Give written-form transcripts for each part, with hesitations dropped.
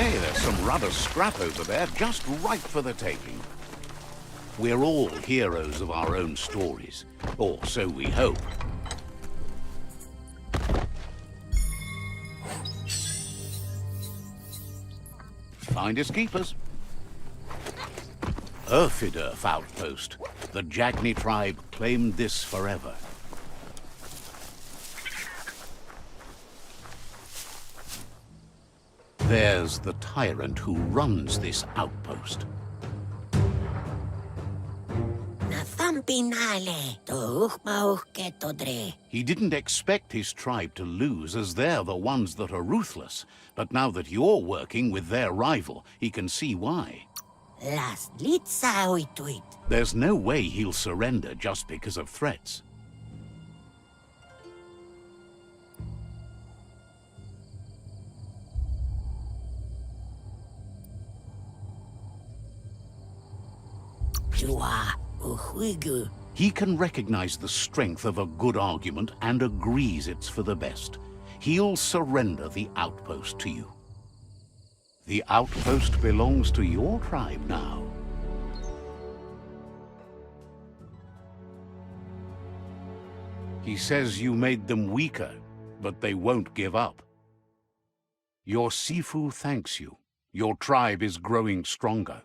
Hey, there's some rubber scrap over there, just right for the taking. We're all heroes of our own stories, or so we hope. Finders keepers. Urfidurf outpost. The Jagni tribe claimed this forever. There's the tyrant who runs this outpost. He didn't expect his tribe to lose, as they're the ones that are ruthless. But now that you're working with their rival, he can see why. There's no way he'll surrender just because of threats. He can recognize the strength of a good argument and agrees it's for the best. He'll surrender the outpost to you. The outpost belongs to your tribe now. He says you made them weaker, but they won't give up. Your Sifu thanks you. Your tribe is growing stronger.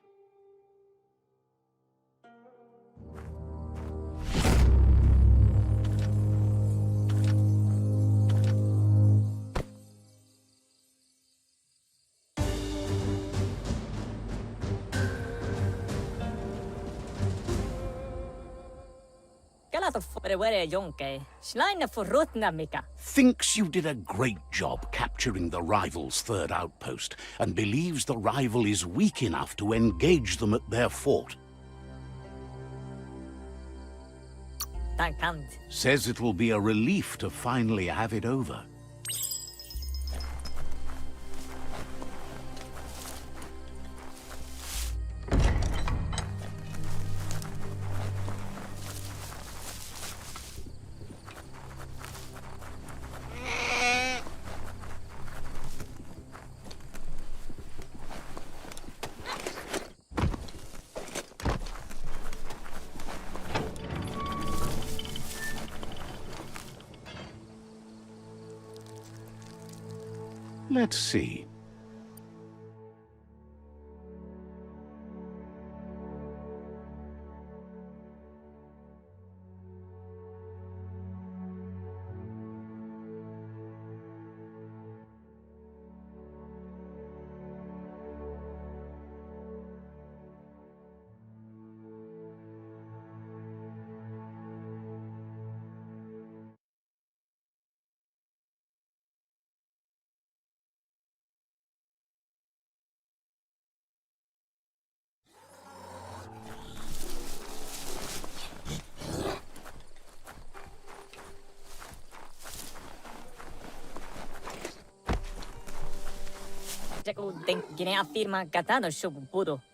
Thinks you did a great job capturing the rival's third outpost, and believes the rival is weak enough to engage them at their fort. Says it will be a relief to finally have it over. Let's see.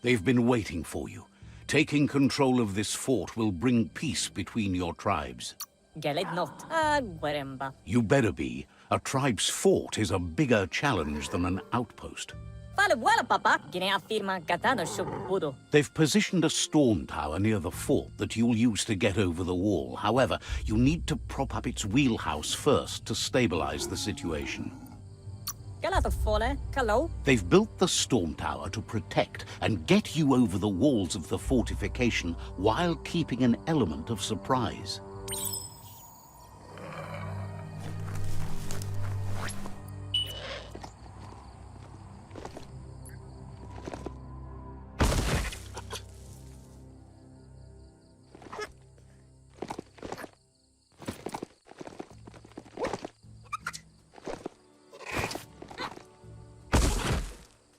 They've been waiting for you. Taking control of this fort will bring peace between your tribes. You better be. A tribe's fort is a bigger challenge than an outpost. They've positioned a storm tower near the fort that you'll use to get over the wall. However, you need to prop up its wheelhouse first to stabilize the situation. They've built the storm tower to protect and get you over the walls of the fortification while keeping an element of surprise.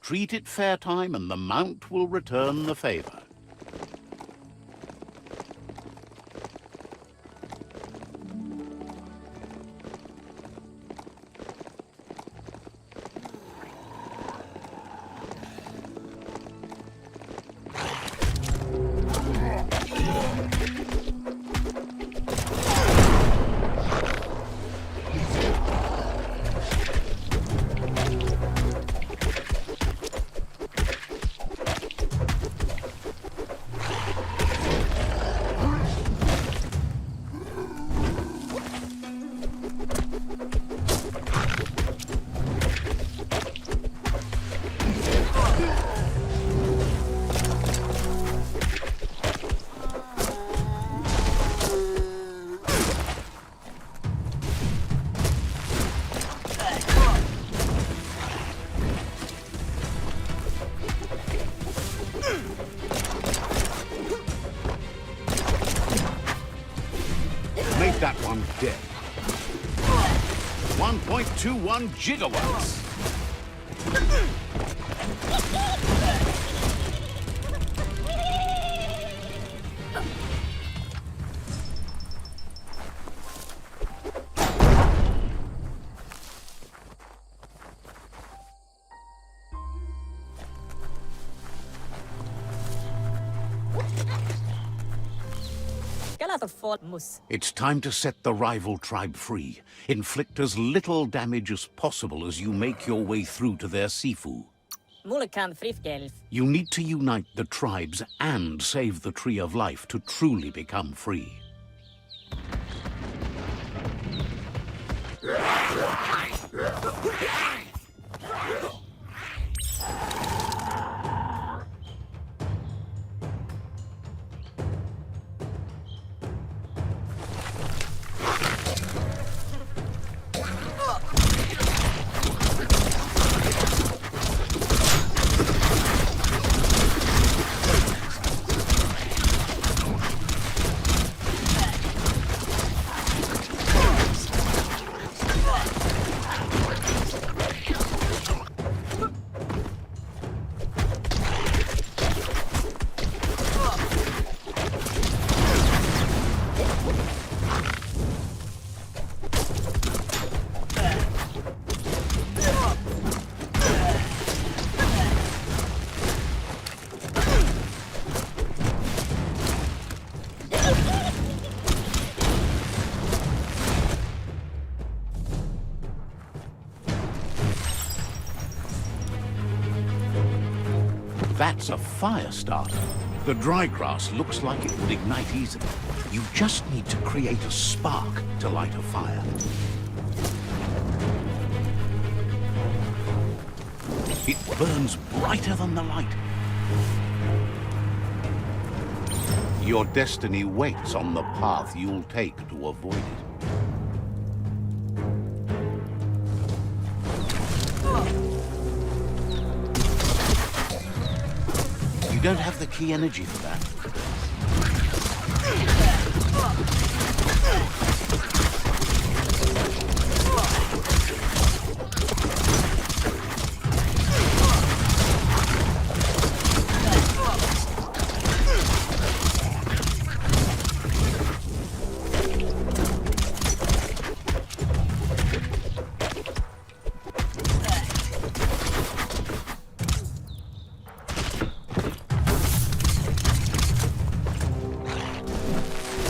Treat it fair time and the mount will return the favor. dead. 1.21 gigawatts. It's time to set the rival tribe free. Inflict as little damage as possible as you make your way through to their Sifu. You need to unite the tribes and save the Tree of Life to truly become free. That's a fire starter. The dry grass looks like it would ignite easily. You just need to create a spark to light a fire. It burns brighter than the light. Your destiny waits on the path you'll take to avoid it. You don't have the key energy for that.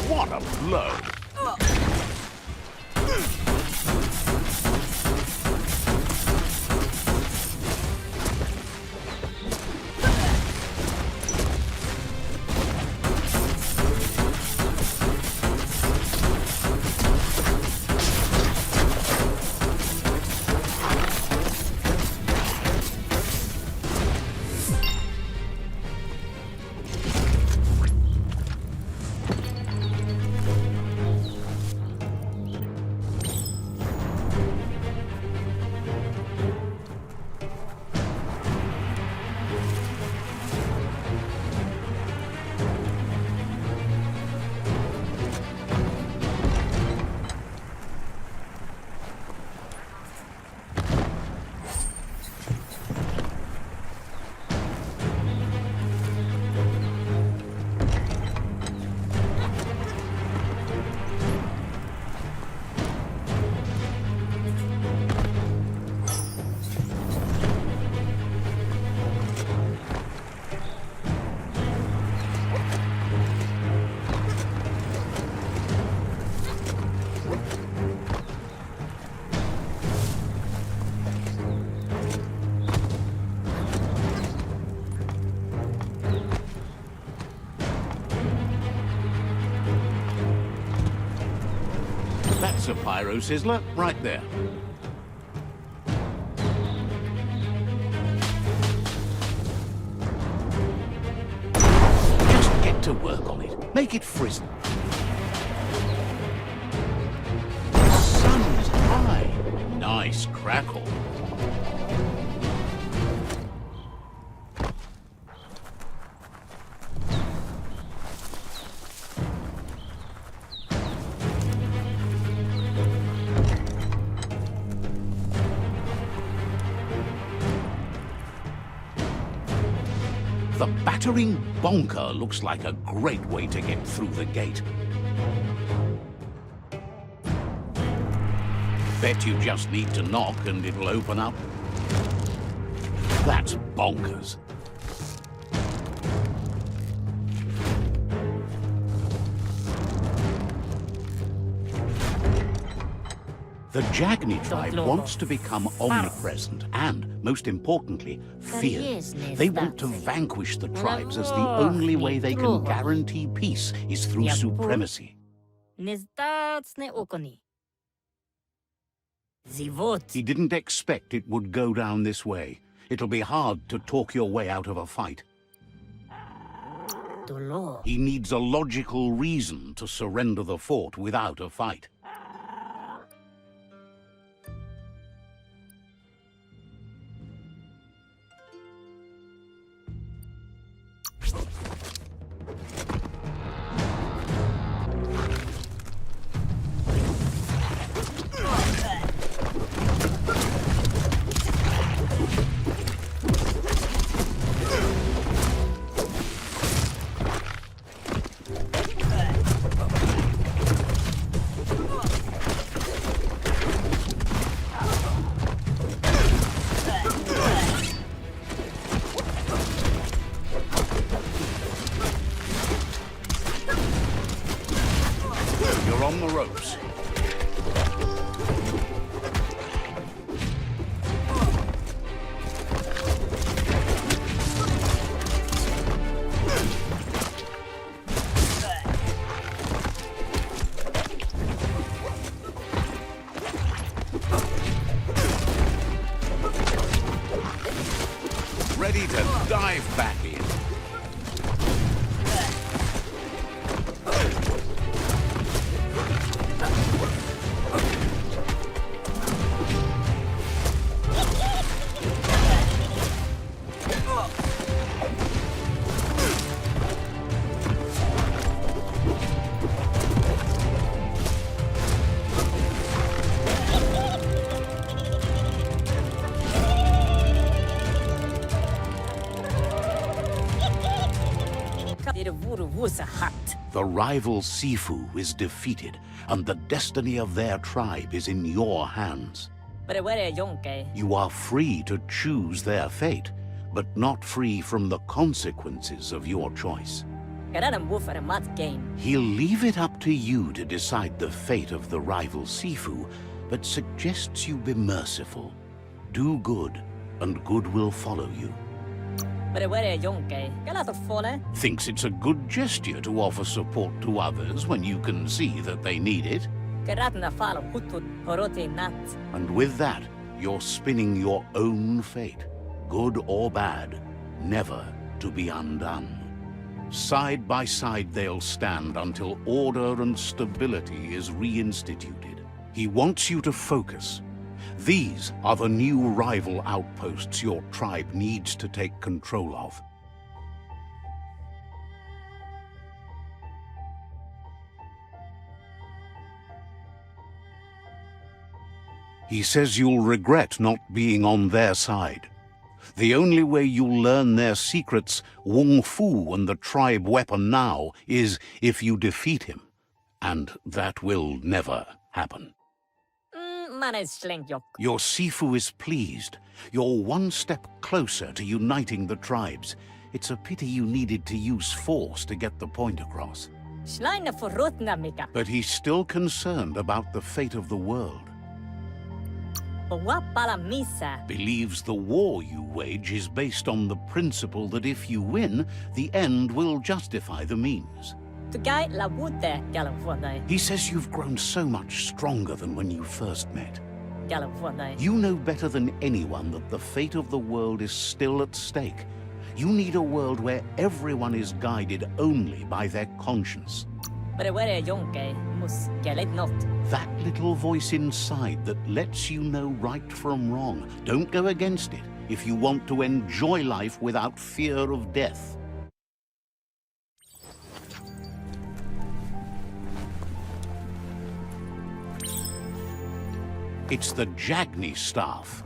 What a blow! That's a pyro sizzler right there. Just get to work on it. Make it frizzle. The sun's high. Nice crackle. The battering bonker looks like a great way to get through the gate. Bet you just need to knock and it'll open up. That's bonkers. The Jagni tribe wants to become omnipresent and, most importantly, feared. They want to vanquish the tribes as the only way they can guarantee peace is through supremacy. He didn't expect it would go down this way. It'll be hard to talk your way out of a fight. He needs a logical reason to surrender the fort without a fight. You're on the ropes. Ready to dive back in. The rival Sifu is defeated, and the destiny of their tribe is in your hands. You are free to choose their fate, but not free from the consequences of your choice. He'll leave it up to you to decide the fate of the rival Sifu, but suggests you be merciful. Do good, and good will follow you. Thinks it's a good gesture to offer support to others when you can see that they need it. And with that, you're spinning your own fate, good or bad, never to be undone. Side by side they'll stand until order and stability is reinstituted. He wants you to focus. These are the new rival outposts your tribe needs to take control of. He says you'll regret not being on their side. The only way you'll learn their secrets, Wung Fu and the tribe weapon now, is if you defeat him. And that will never happen. Your Sifu is pleased. You're one step closer to uniting the tribes. It's a pity you needed to use force to get the point across. But he's still concerned about the fate of the world. Believes the war you wage is based on the principle that if you win, the end will justify the means. He says you've grown so much stronger than when you first met. You know better than anyone that the fate of the world is still at stake. You need a world where everyone is guided only by their conscience. That little voice inside that lets you know right from wrong. Don't go against it if you want to enjoy life without fear of death. It's the Jagni staff.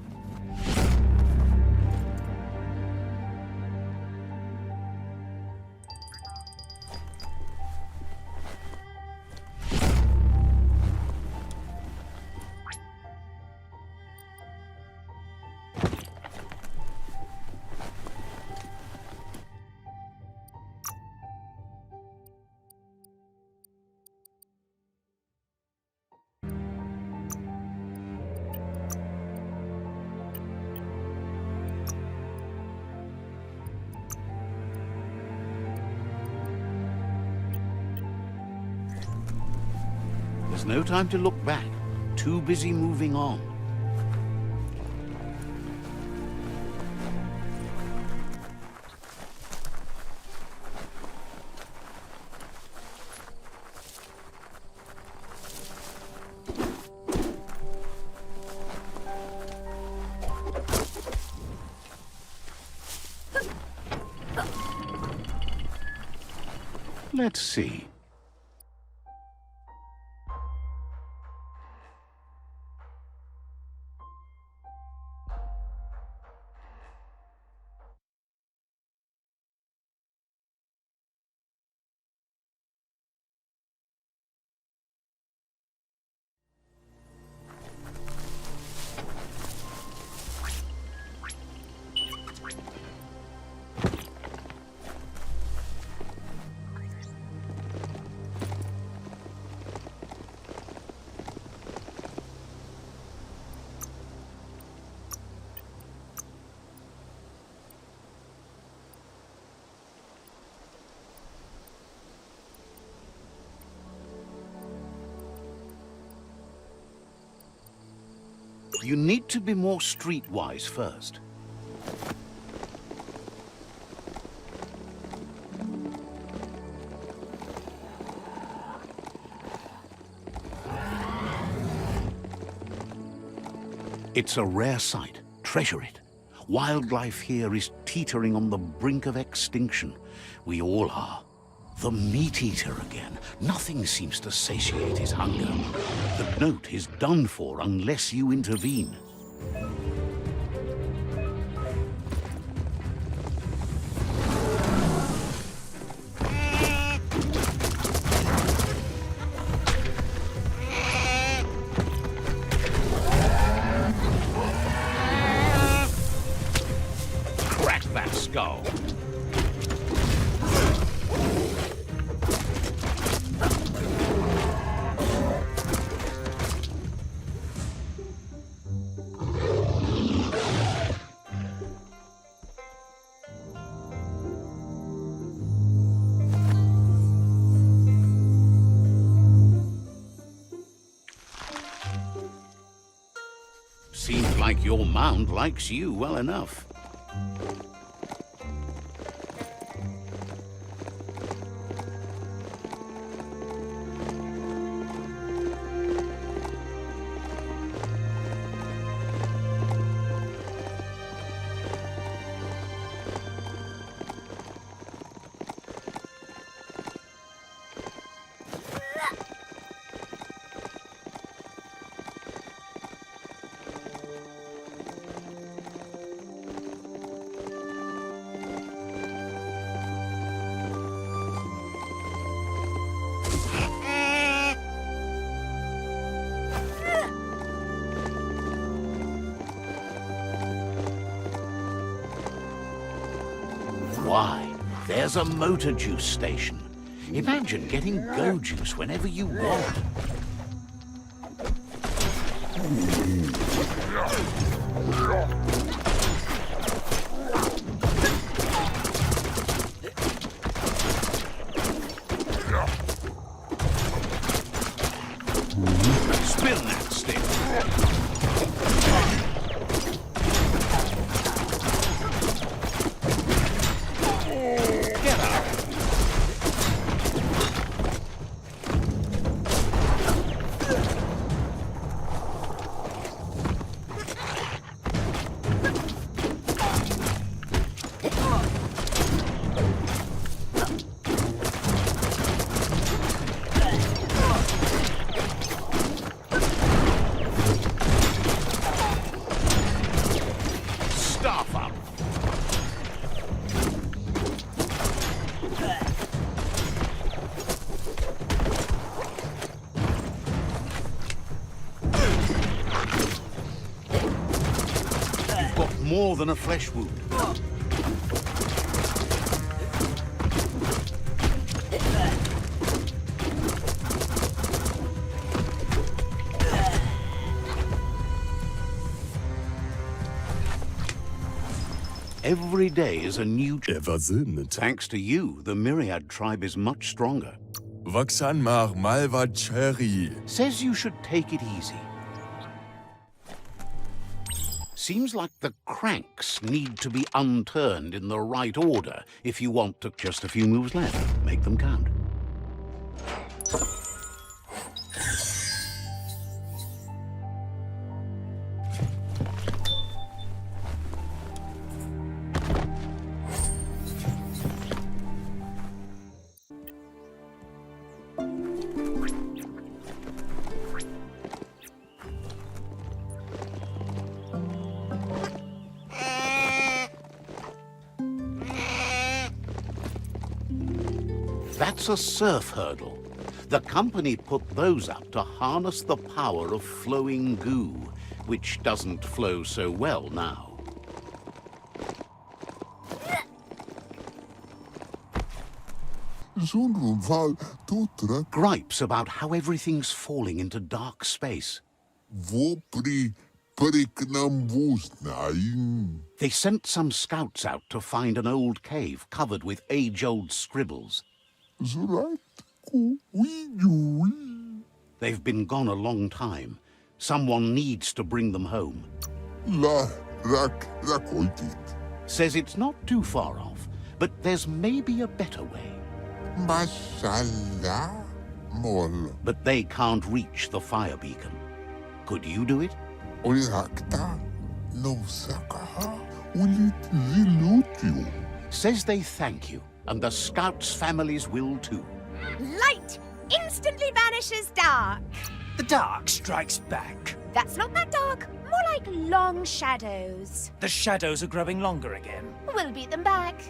There's no time to look back. Too busy moving on. Let's see. You need to be more streetwise first. It's a rare sight. Treasure it. Wildlife here is teetering on the brink of extinction. We all are. The meat eater again. Nothing seems to satiate his hunger. The note is done for unless you intervene. Crack that skull. Seems like your mound likes you well enough. Why, there's a motor juice station. Imagine getting go juice whenever you want. Spin that stick. More than a flesh wound. Every day is a new... Er war Söhne. Thanks to you, the Myriad tribe is much stronger. Vaksan maar malva cherry. Says you should take it easy. Seems like the cranks need to be unturned in the right order if you want to. Just a few moves left. Make them count. That's a surf hurdle. The company put those up to harness the power of flowing goo, which doesn't flow so well now. Gripes about how everything's falling into dark space. They sent some scouts out to find an old cave covered with age-old scribbles. They've been gone a long time. Someone needs to bring them home. Says it's not too far off, but there's maybe a better way. But they can't reach the fire beacon. Could you do it? Says they thank you, and the scouts' families will too. Light instantly vanishes dark. The dark strikes back. That's not that dark, more like long shadows. The shadows are growing longer again. We'll beat them back.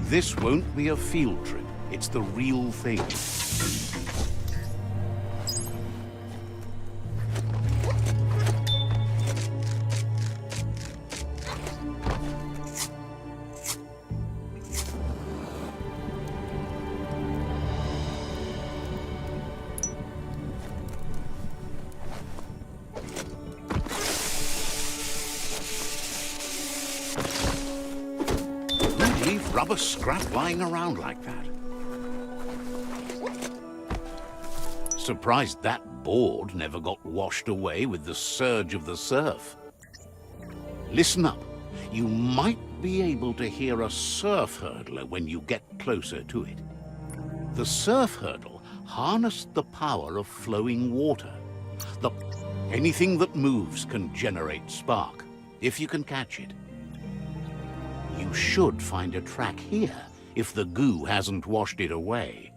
This won't be a field trip. It's the real thing. Rubber scrap lying around like that. Surprised that board never got washed away with the surge of the surf. Listen up. You might be able to hear a surf hurdler when you get closer to it. The surf hurdle harnessed the power of flowing water. Anything that moves can generate spark, if you can catch it. You should find a track here, if the goo hasn't washed it away.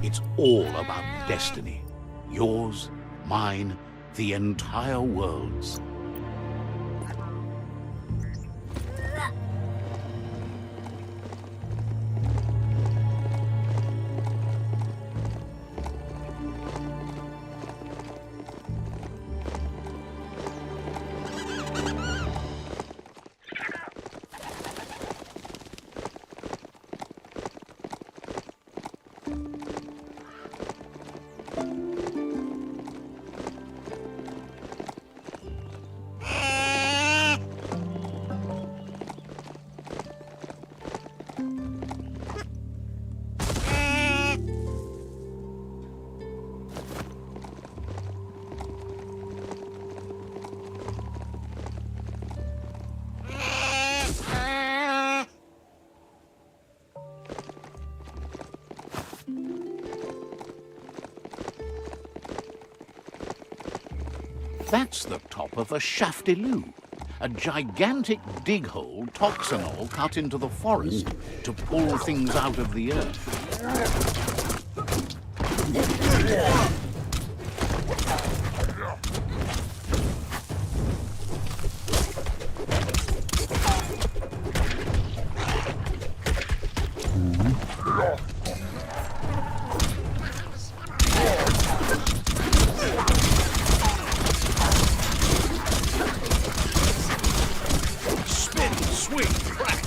It's all about destiny. Yours, mine, the entire world's. That's the top of a shaftiloo, a gigantic dig hole toxanol cut into the forest to pull things out of the earth. Spin, swing, crack.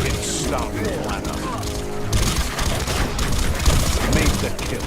It's starting to add up. Made the kill.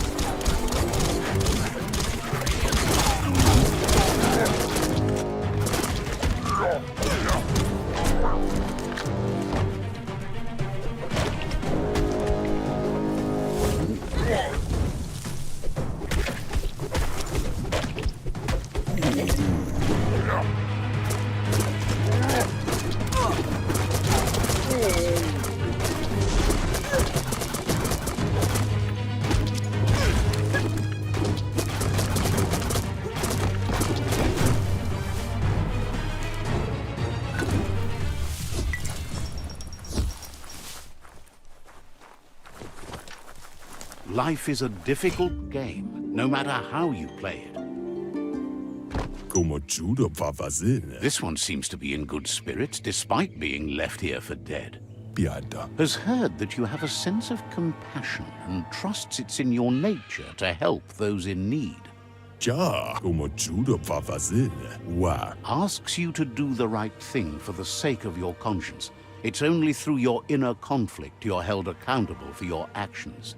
Life is a difficult game, no matter how you play it. Como judo vavazine. This one seems to be in good spirits, despite being left here for dead. Biada. Has heard that you have a sense of compassion and trusts it's in your nature to help those in need. Ja, como judo vavazine. Wa. Asks you to do the right thing for the sake of your conscience. It's only through your inner conflict you're held accountable for your actions.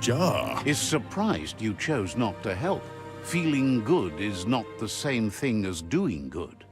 Ja. Is surprised you chose not to help. Feeling good is not the same thing as doing good.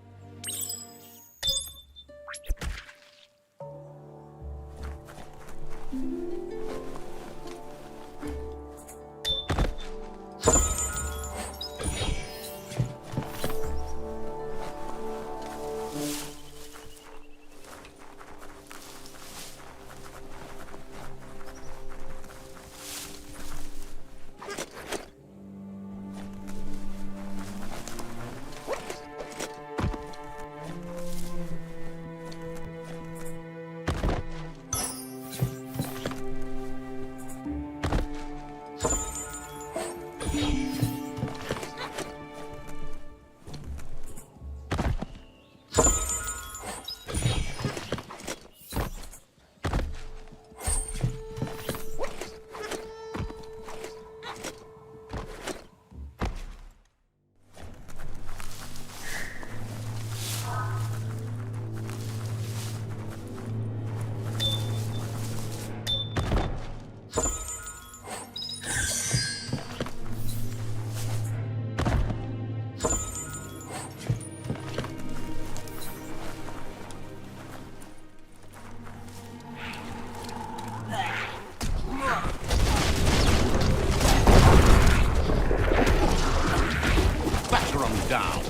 Down.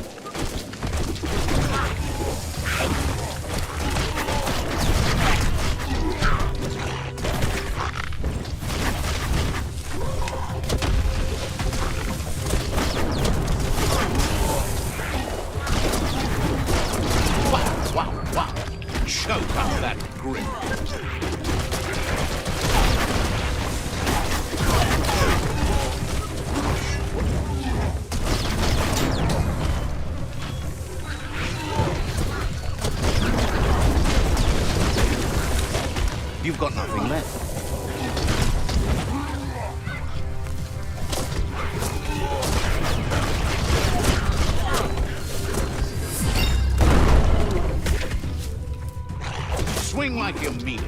Wow. Choke up that grip. You've got nothing left. Swing like you mean it.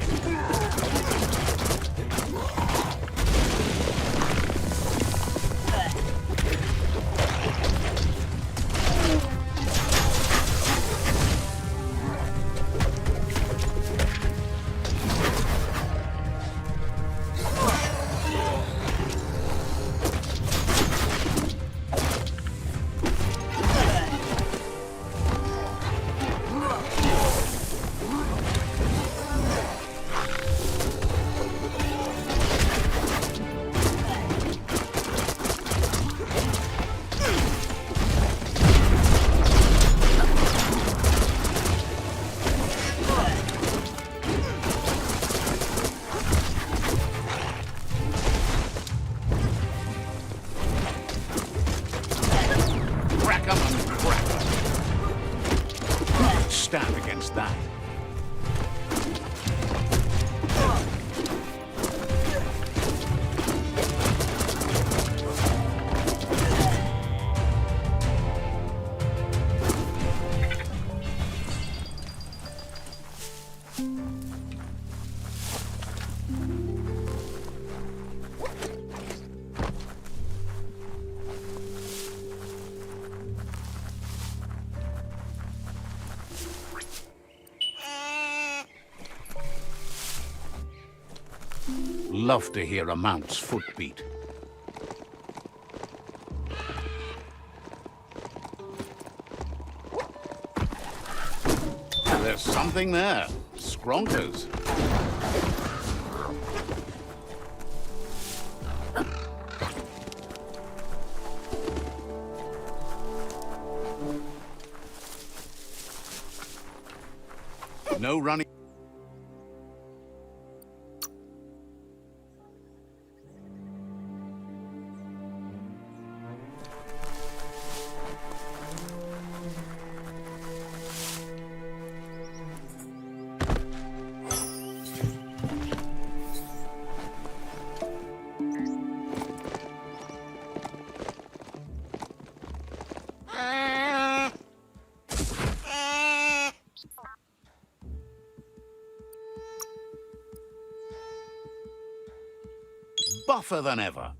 stand against that. Love to hear a mount's footbeat. There's something there. Skronkers. No running. Buffer than ever.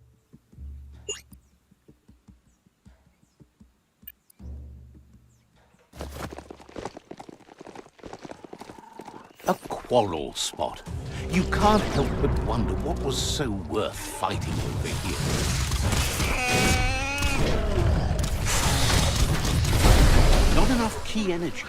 A quarrel spot. You can't help but wonder what was so worth fighting over here. Not enough key energy.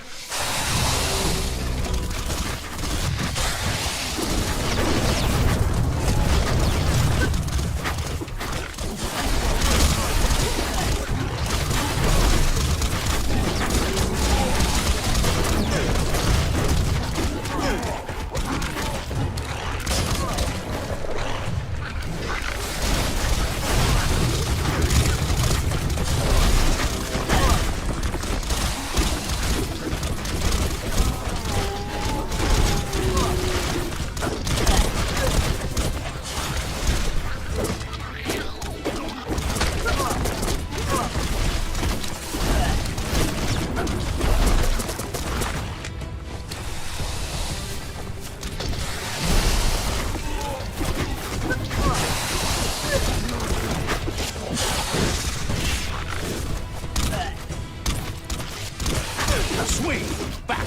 Swing back.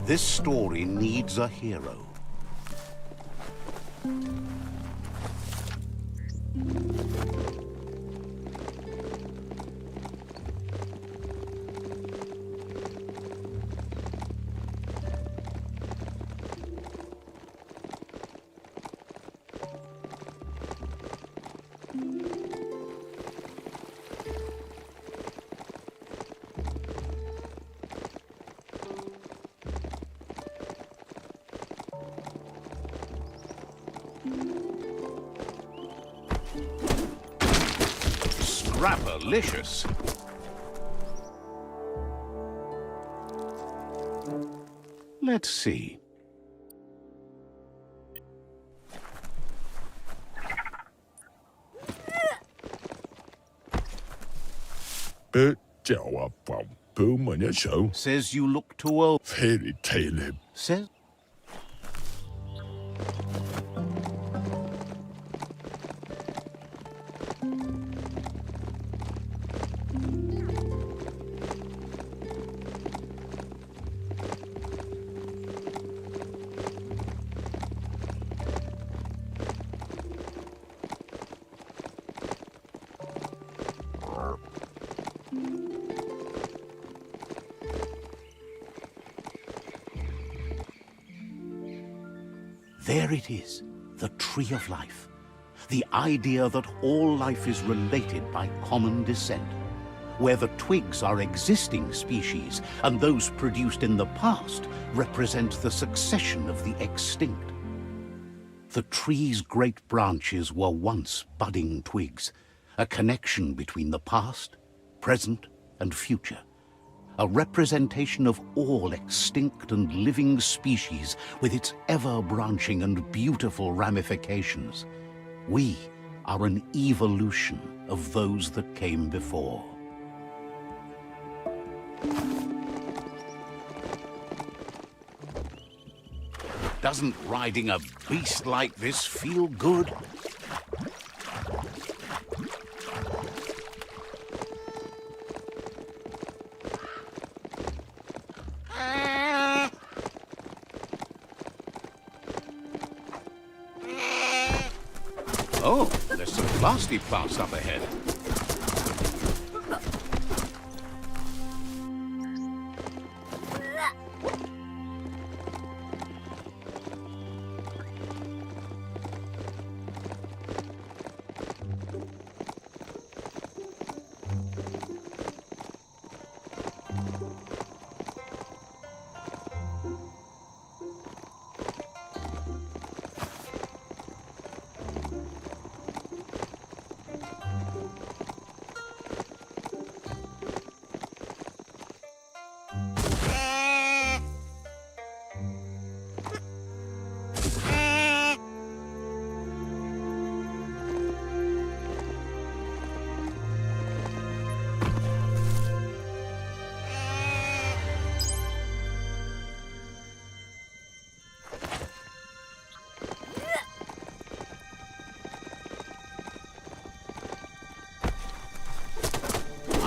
This story needs a hero. Scrapalicious. Let's see. Says you look too old. Fairy tale. Says... There it is, the tree of life. The idea that all life is related by common descent. where the twigs are existing species, and those produced in the past represent the succession of the extinct. The tree's great branches were once budding twigs, a connection between the past, present, and future. A representation of all extinct and living species with its ever-branching and beautiful ramifications. We are an evolution of those that came before. Doesn't riding a beast like this feel good? Oh, there's some plasty plants up ahead.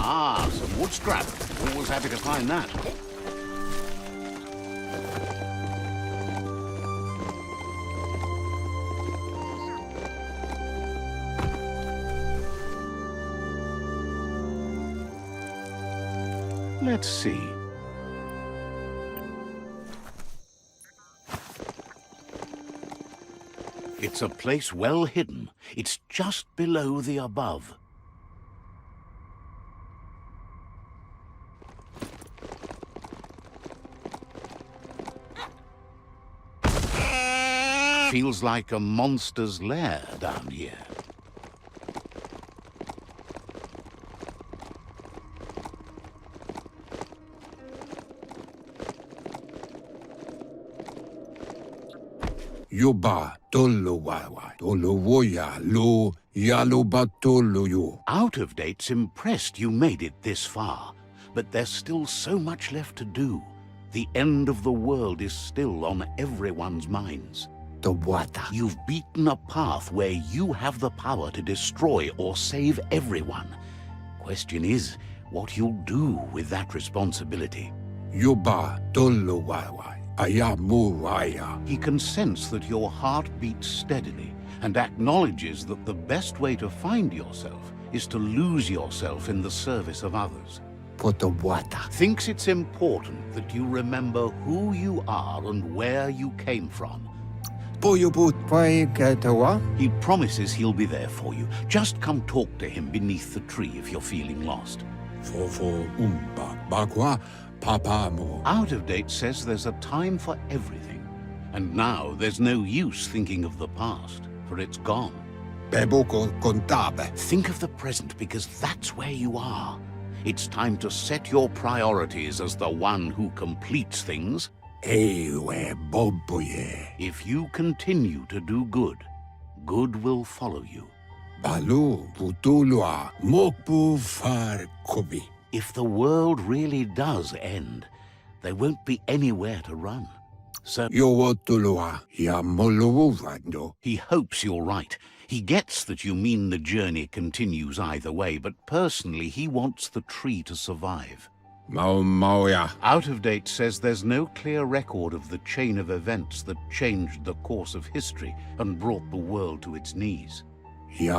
Ah, some wood scrap. Always happy to find that. Let's see. It's a place well hidden. It's just below the above. Feels like a monster's lair down here. Yoba tolo wawa tolo woya lo yalo batolo yo. Out of Date's impressed you made it this far, but there's still so much left to do. The end of the world is still on everyone's minds. The water. You've beaten a path where you have the power to destroy or save everyone. Question is, what you'll do with that responsibility. Yoba tolo wawa ayamu waya. He can sense that your heart beats steadily and acknowledges that the best way to find yourself is to lose yourself in the service of others. For the water. Thinks it's important that you remember who you are and where you came from. He promises he'll be there for you. Just come talk to him beneath the tree if you're feeling lost. Out of Date says there's a time for everything. And now there's no use thinking of the past, for it's gone. Think of the present, because that's where you are. It's time to set your priorities as the one who completes things. If you continue to do good, good will follow you. If the world really does end, there won't be anywhere to run. So he hopes you're right. He gets that you mean the journey continues either way, but personally he wants the tree to survive. Out of Date says there's no clear record of the chain of events that changed the course of history and brought the world to its knees. He's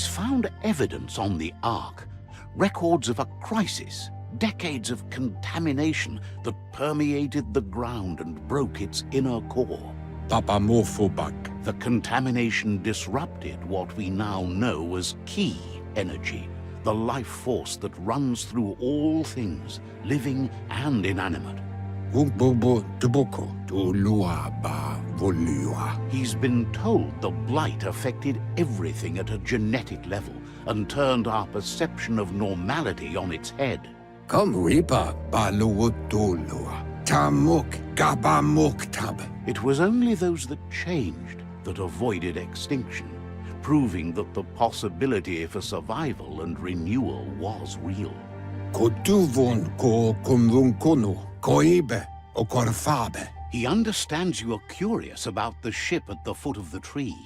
found evidence on the Ark, records of a crisis, decades of contamination that permeated the ground and broke its inner core. papamorphobak. The contamination disrupted what we now know as key energy, the life force that runs through all things, living and inanimate. Bobo tuboko tulua ba volua. He's been told the blight affected everything at a genetic level and turned our perception of normality on its head. Come ripa baluotolua. Tamuk gabamuktab. It was only those that changed that avoided extinction, proving that the possibility for survival and renewal was real. Kotuvon ko kumvunkono, koibe o korfabe. He understands you are curious about the ship at the foot of the tree.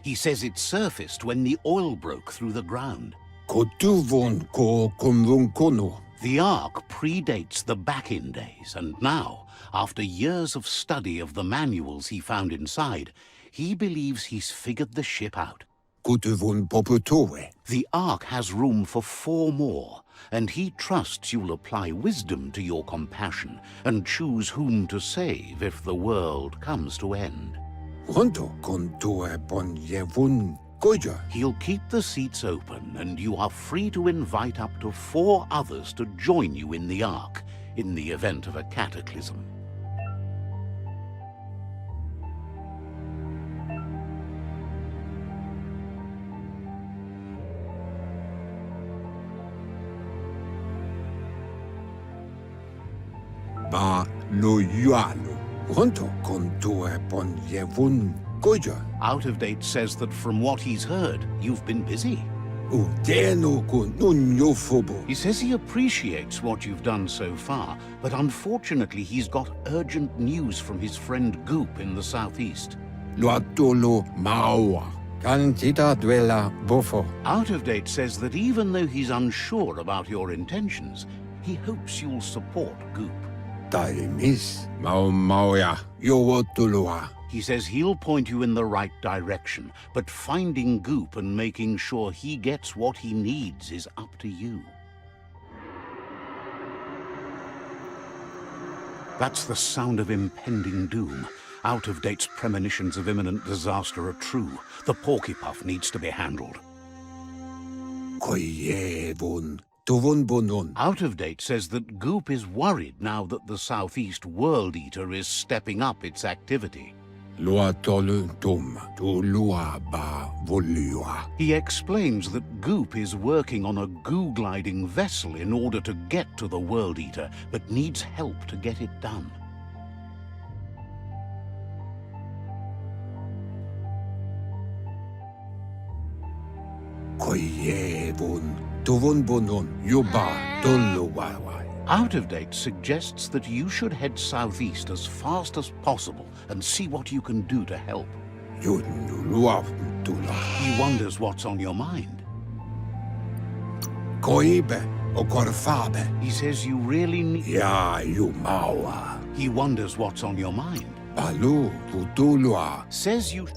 He says it surfaced when the oil broke through the ground. Kotuvon ko kumvunkono. The Ark predates the back-in days, and now, after years of study of the manuals he found inside, he believes he's figured the ship out. Kotuvon popotowe. The Ark has room for 4 more, and he trusts you'll apply wisdom to your compassion and choose whom to save if the world comes to end. Honto kontoe bon yevun goja. He'll keep the seats open, and you are free to invite up to 4 others to join you in the Ark in the event of a cataclysm. Ba lo yualo. Honto kontoe bon yevun goja. Out of Date says that from what he's heard, you've been busy. Udeno ko nunyofobo. He says he appreciates what you've done so far, but unfortunately he's got urgent news from his friend Goop in the southeast. Luatolo maua. Cantita duela bofo. Out of Date says that even though he's unsure about your intentions, he hopes you'll support Goop. Taimis. Mauya. Yowotulua. He says he'll point you in the right direction, but finding Goop and making sure he gets what he needs is up to you. That's the sound of impending doom. Out of Date's premonitions of imminent disaster are true. The Porkypuff needs to be handled. Koyevun. Tuvun bonon. Out of Date says that Goop is worried now that the Southeast World Eater is stepping up its activity. Luatolu tum. Tulua ba volua. He explains that Goop is working on a goo-gliding vessel in order to get to the World Eater, but needs help to get it done. Koyevun. Tuvun bonon. Yuba tuluwawai. Out of Date suggests that you should head southeast as fast as possible and see what you can do to help. Yunuluatula. He wonders what's on your mind. Koibe o korfabe. He says you really need... Ya yumawa. He wonders what's on your mind. Balu putulua. Says you...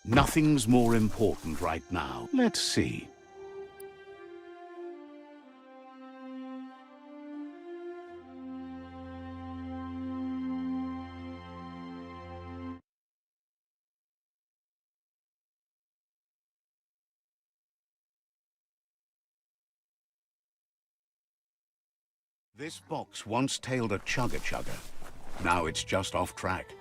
Nothing's more important right now. Let's see. This box once tailed a chugga-chugga. Now it's just off track.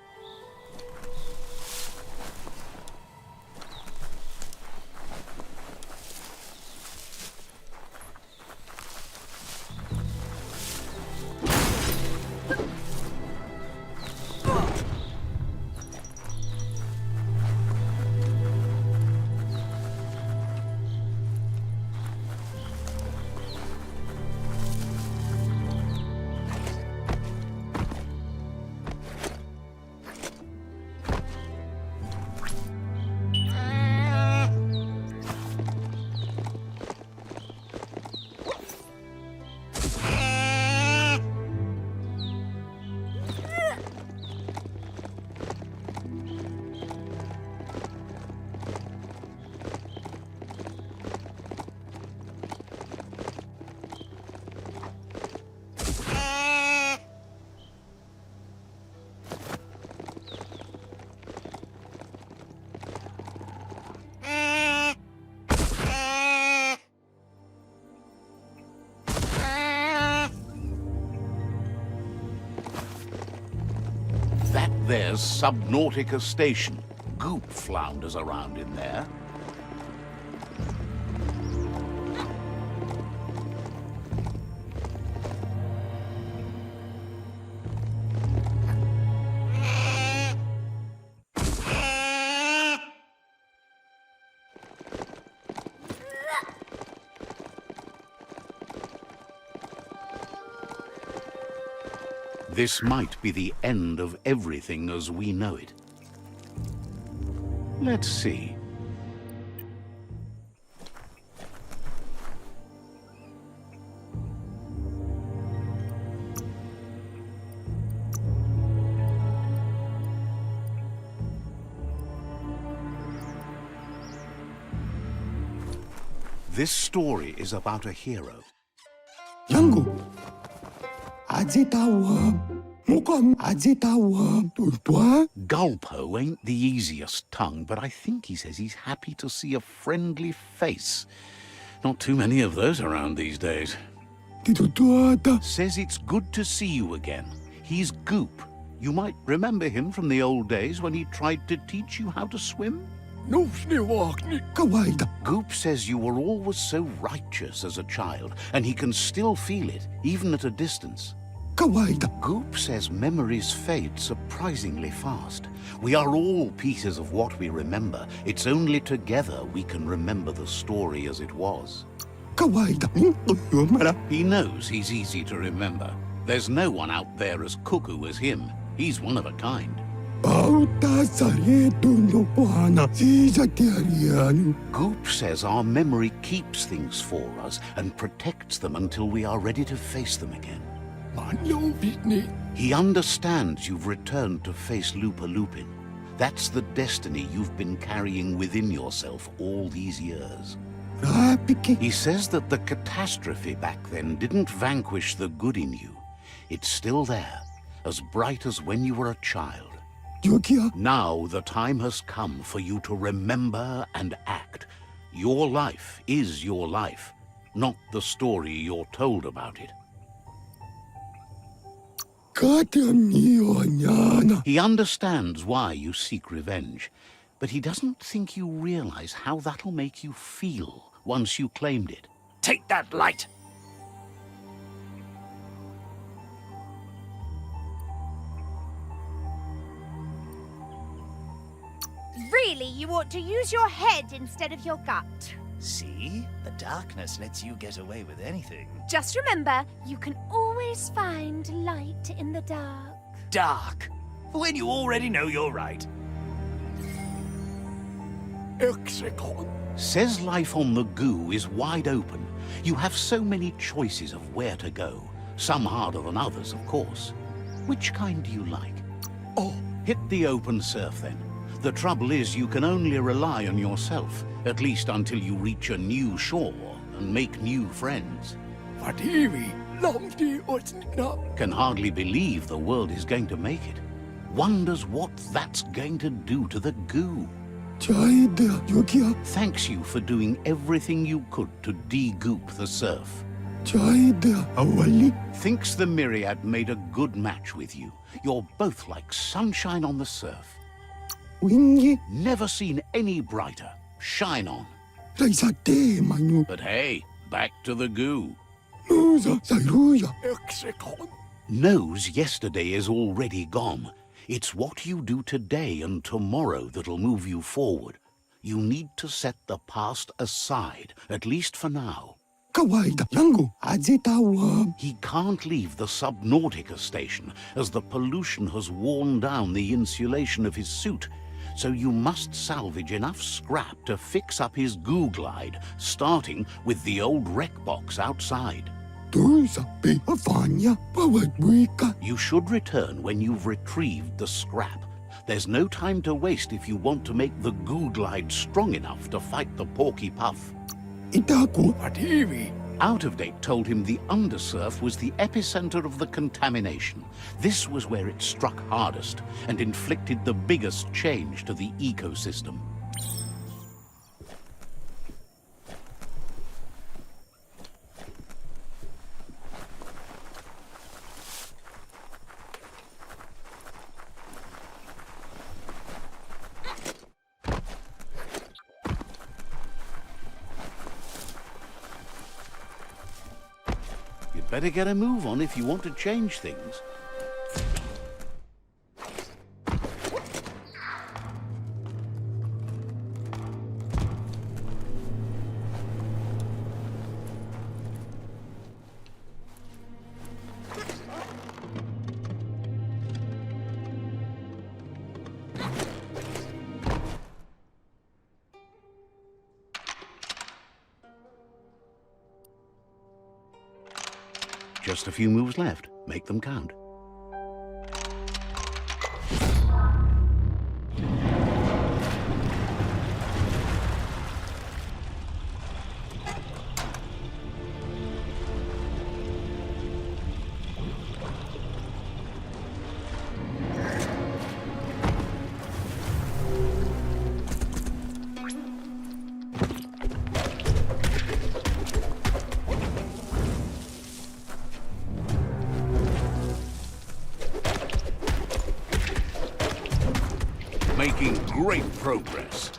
There's Subnautica Station. Goop flounders around in there. This might be the end of everything as we know it. Let's see. This story is about a hero. Yangu. Ajitawa. Mukam ajitawa. Tultua. Gulpo ain't the easiest tongue, but I think he says he's happy to see a friendly face. Not too many of those around these days. Titutuata. Says it's good to see you again. He's Goop. You might remember him from the old days when he tried to teach you how to swim. No sniwakni. Kawaida. Goop says you were always so righteous as a child, and he can still feel it, even at a distance. Kawaida. Goop says memories fade surprisingly fast. We are all pieces of what we remember. It's only together we can remember the story as it was. Kawaida. He knows he's easy to remember. There's no one out there as cuckoo as him. He's one of a kind. Bauta sareto no pohana. Sisatiarianu. Goop says our memory keeps things for us and protects them until we are ready to face them again. Manyo bitni. He understands you've returned to face Lupa Lupin. That's the destiny you've been carrying within yourself all these years. Rapiki. He says that the catastrophe back then didn't vanquish the good in you. It's still there, as bright as when you were a child. Yogia. Now the time has come for you to remember and act. Your life is your life, not the story you're told about it. He understands why you seek revenge, but he doesn't think you realize how that'll make you feel once you claimed it. Take that light! Really, you ought to use your head instead of your gut. See? The darkness lets you get away with anything. Just remember, you can always find light in the dark. Dark? When you already know you're right. Execon. Says life on the goo is wide open. You have so many choices of where to go. Some harder than others, of course. Which kind do you like? Oh. Hit the open surf, then. The trouble is you can only rely on yourself, at least until you reach a new shore and make new friends. Fativi. Lamdi osna. Can hardly believe the world is going to make it. Wonders what that's going to do to the goo. Chaida. Yogia. Thanks you for doing everything you could to de-goop the surf. Chaida. Awali. Thinks the Myriad made a good match with you. You're both like sunshine on the surf. Wingi. Never seen any brighter. Shine on. Raisate manu. But hey, back to the goo. Nuza. Saruya. Execon. Knows yesterday is already gone. It's what you do today and tomorrow that'll move you forward. You need to set the past aside, at least for now. Kawaida. Yangu. Ajitawa. He can't leave the Subnautica station, as the pollution has worn down the insulation of his suit. So you must salvage enough scrap to fix up his goo glide, starting with the old wreck box outside. Tuisa pe afanya. Pawagwika. You should return when you've retrieved the scrap. There's no time to waste if you want to make the goo glide strong enough to fight the Porky Puff. Itaku. Fativi. Out of Date told him the undersurf was the epicenter of the contamination. This was where it struck hardest and inflicted the biggest change to the ecosystem. Better get a move on if you want to change things. Just a few moves left. Make them count. Making great progress.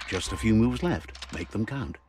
Just a few moves left. Make them count.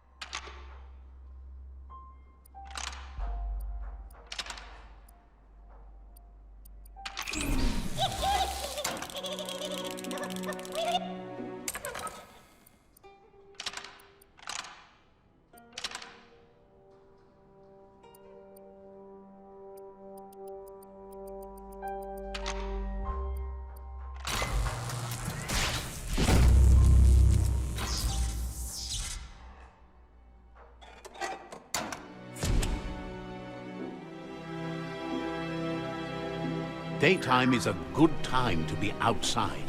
Daytime is a good time to be outside.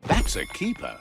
That's a keeper.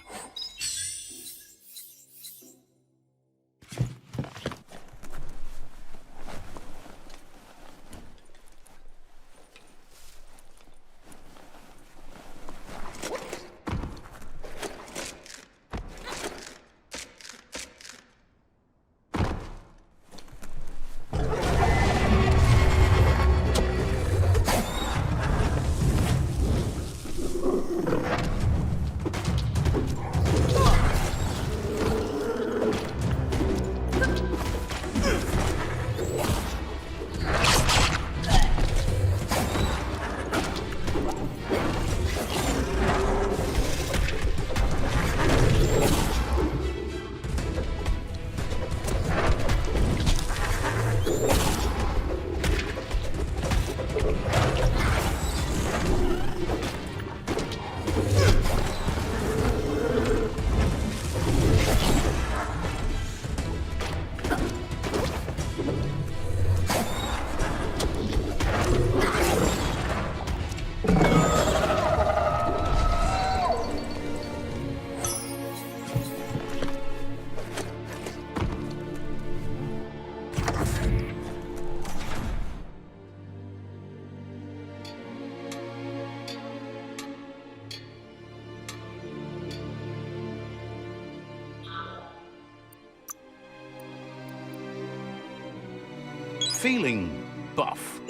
Feeling buff.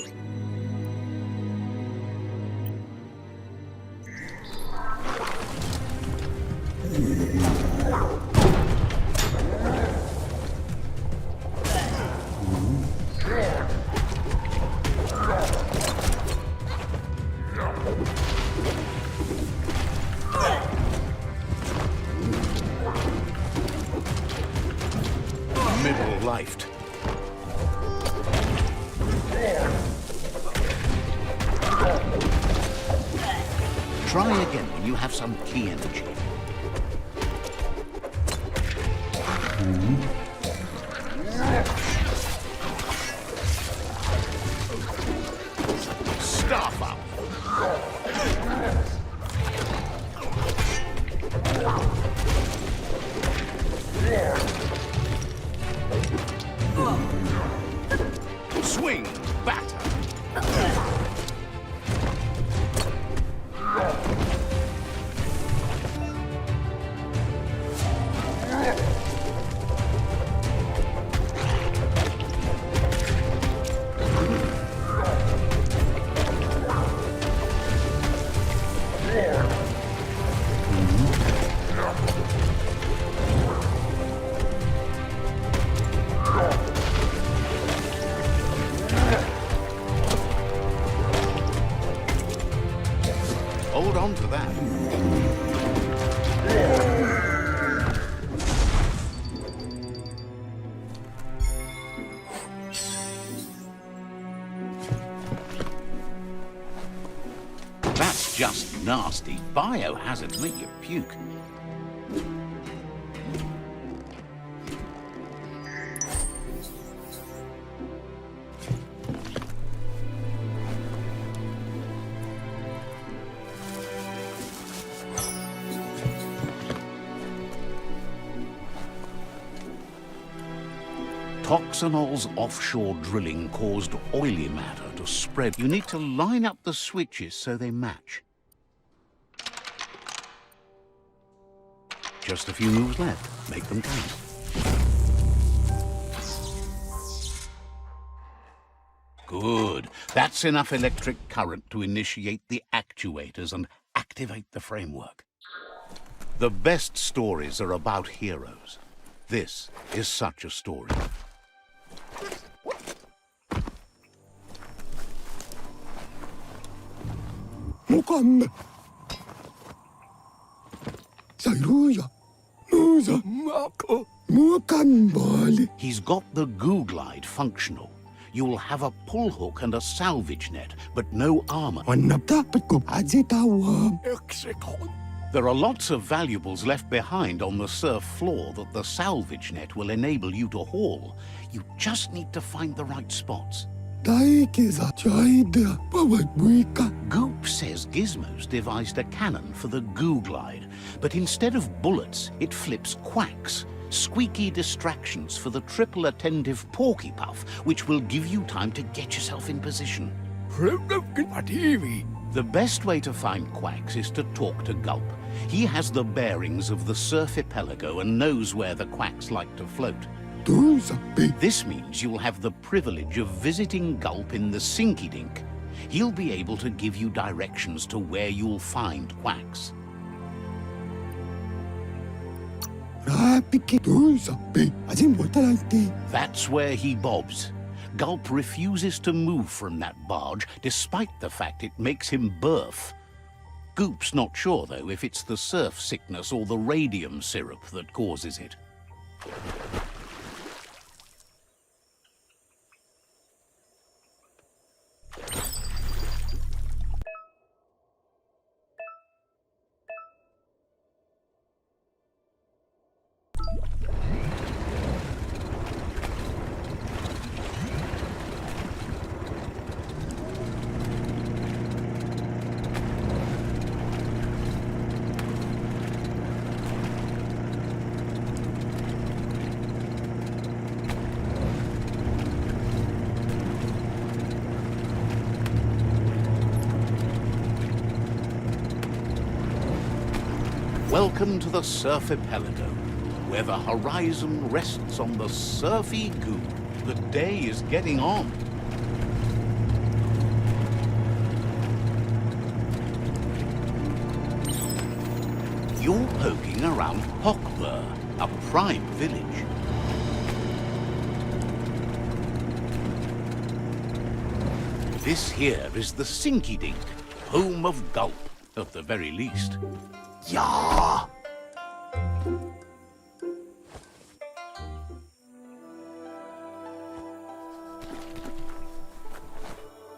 Middle-lifed. Try again when you have some key energy. Staff up. Swing, batter. Hold on to that. That's just nasty. Biohazard make you puke. Toxanol's offshore drilling caused oily matter to spread. You need to line up the switches so they match. Just a few moves left. Make them count. Good. That's enough electric current to initiate the actuators and activate the framework. The best stories are about heroes. This is such a story. Mukan. Sayruya. Musa Mako. Mukan Bali. He's got the goo glide functional. You'll have a pull hook and a salvage net, but no armor. Wanaptapat ko ajitawa. Exekon. There are lots of valuables left behind on the surf floor that the salvage net will enable you to haul. You just need to find the right spots. Daikeza Jaida Pawatwika. Goop says Gizmo's devised a cannon for the goo glide, but instead of bullets, it flips quacks, squeaky distractions for the triple attentive porky puff, which will give you time to get yourself in position. The best way to find quacks is to talk to Gulp. He has the bearings of the surf archipelago and knows where the quacks like to float. This means you'll have the privilege of visiting Gulp in the Sinky Dink. He'll be able to give you directions to where you'll find quacks. That's where he bobs. Gulp refuses to move from that barge, despite the fact it makes him burf. Goop's not sure, though, if it's the surf sickness or the radium syrup that causes it. Welcome to the surf archipelago, where the horizon rests on the surfy goo. The day is getting on. You're poking around Hockbur, a prime village. This here is the Sinky Dink, home of Gulp, at the very least. Yeah!